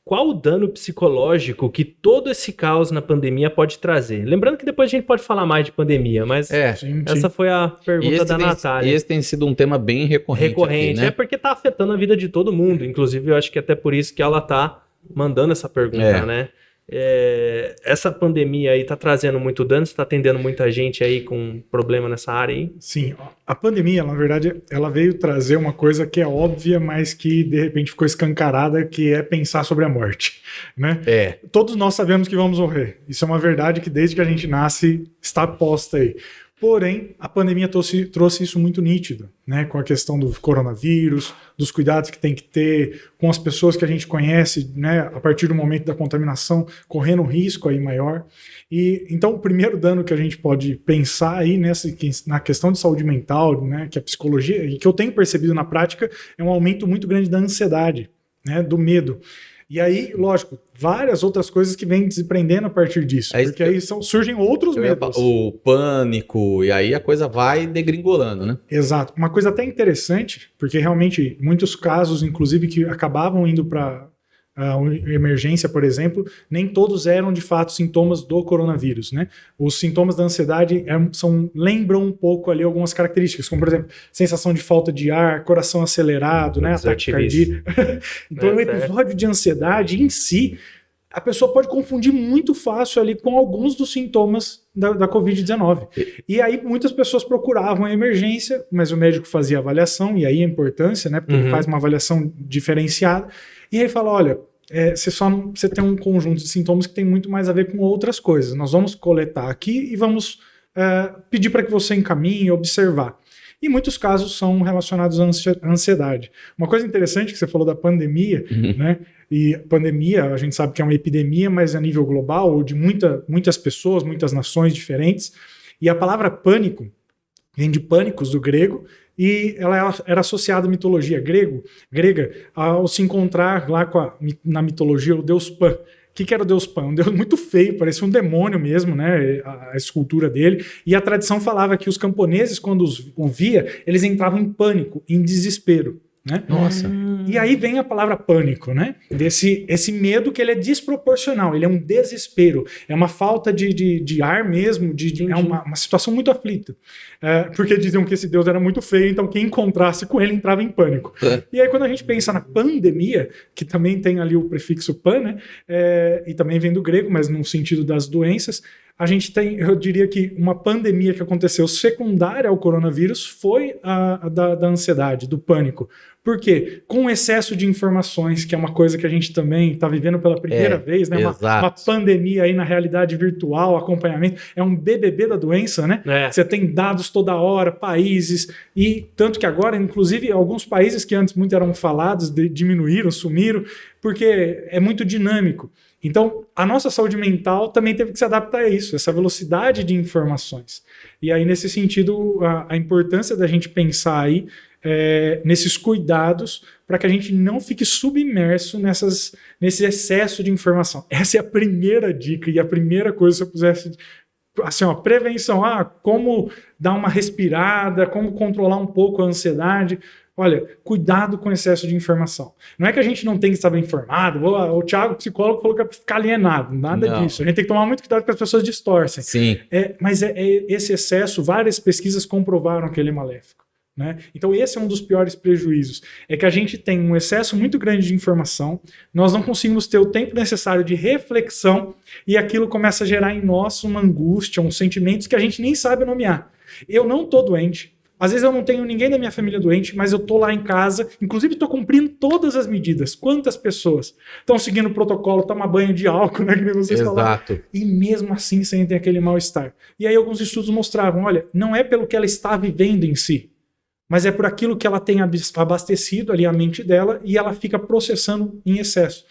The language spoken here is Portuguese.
qual o dano psicológico que todo esse caos na pandemia pode trazer? Lembrando que depois a gente pode falar mais de pandemia, mas essa foi a pergunta da Natália. E esse tem sido um tema bem recorrente aqui, né? É porque tá afetando a vida de todo mundo. Inclusive, eu acho que até por isso que ela tá mandando essa pergunta, né? Essa pandemia aí tá trazendo muito dano, você tá atendendo muita gente aí com problema nessa área aí? Sim, a pandemia, na verdade, ela veio trazer uma coisa que é óbvia, mas que de repente ficou escancarada, que é pensar sobre a morte, né? Todos nós sabemos que vamos morrer. Isso é uma verdade que desde que a gente nasce está posta aí. Porém, a pandemia trouxe isso muito nítido, né? Com a questão do coronavírus, dos cuidados que tem que ter, com as pessoas que a gente conhece, né? A partir do momento da contaminação, correndo um risco aí maior. E então, o primeiro dano que a gente pode pensar aí na questão de saúde mental, né? Que a psicologia, e que eu tenho percebido na prática, é um aumento muito grande da ansiedade, né? Do medo. E aí, lógico, várias outras coisas que vêm desaprendendo a partir disso. Porque aí surgem outros medos. O pânico, e aí a coisa vai degringolando, né? Exato. Uma coisa até interessante, porque realmente muitos casos, inclusive, que acabavam indo para emergência, por exemplo, nem todos eram de fato sintomas do coronavírus, né? Os sintomas da ansiedade lembram um pouco ali algumas características, como por exemplo, sensação de falta de ar, coração acelerado, né? Ataque cardíaco. Então, o episódio de ansiedade em si, a pessoa pode confundir muito fácil ali com alguns dos sintomas da Covid-19. E aí muitas pessoas procuravam a emergência, mas o médico fazia avaliação, e aí a importância, né? Porque ele faz uma avaliação diferenciada, e aí fala, olha, você tem um conjunto de sintomas que tem muito mais a ver com outras coisas. Nós vamos coletar aqui e vamos pedir para que você encaminhe e observar. E muitos casos são relacionados à ansiedade. Uma coisa interessante que você falou da pandemia, né? E pandemia, a gente sabe que é uma epidemia, mas a nível global, ou de muitas pessoas, muitas nações diferentes. E a palavra pânico vem de pânicos, do grego, e ela era associada à mitologia grega ao se encontrar lá na mitologia o deus Pan. O que era o deus Pan? Um deus muito feio, parecia um demônio mesmo, né? A escultura dele. E a tradição falava que os camponeses, quando o via, eles entravam em pânico, em desespero. Né? Nossa. E aí vem a palavra pânico, né? Esse medo que ele é desproporcional, ele é um desespero, é uma falta de ar mesmo, é uma situação muito aflita. Porque diziam que esse Deus era muito feio, então quem encontrasse com ele entrava em pânico. E aí quando a gente pensa na pandemia, que também tem ali o prefixo pan, né? E também vem do grego, mas no sentido das doenças, a gente tem, eu diria que uma pandemia que aconteceu secundária ao coronavírus foi a da ansiedade, do pânico. Por quê? Com o excesso de informações, que é uma coisa que a gente também está vivendo pela primeira vez, né? Uma pandemia aí na realidade virtual, acompanhamento, é um BBB da doença, né? Você tem dados toda hora, países, e tanto que agora, inclusive, alguns países que antes muito eram falados, diminuíram, sumiram, porque é muito dinâmico. Então, a nossa saúde mental também teve que se adaptar a isso, essa velocidade de informações. E aí, nesse sentido, a importância da gente pensar aí nesses cuidados para que a gente não fique submerso nesse excesso de informação. Essa é a primeira dica e a primeira coisa, se eu pusesse... Assim, prevenção, como dar uma respirada, como controlar um pouco a ansiedade... Olha, cuidado com o excesso de informação. Não é que a gente não tem que estar bem informado. O Thiago, psicólogo, falou que é ficar alienado. Nada disso. A gente tem que tomar muito cuidado porque as pessoas distorcem. Sim. Mas esse excesso, várias pesquisas comprovaram que ele é maléfico. Né? Então esse é um dos piores prejuízos. É que a gente tem um excesso muito grande de informação, nós não conseguimos ter o tempo necessário de reflexão e aquilo começa a gerar em nós uma angústia, uns sentimentos que a gente nem sabe nomear. Eu não estou doente. Às vezes eu não tenho ninguém da minha família doente, mas eu tô lá em casa, inclusive estou cumprindo todas as medidas. Quantas pessoas estão seguindo o protocolo, tomar banho de álcool, né, que vocês falaram. E mesmo assim sentem aquele mal-estar. E aí alguns estudos mostravam, olha, não é pelo que ela está vivendo em si, mas é por aquilo que ela tem abastecido ali a mente dela e ela fica processando em excesso.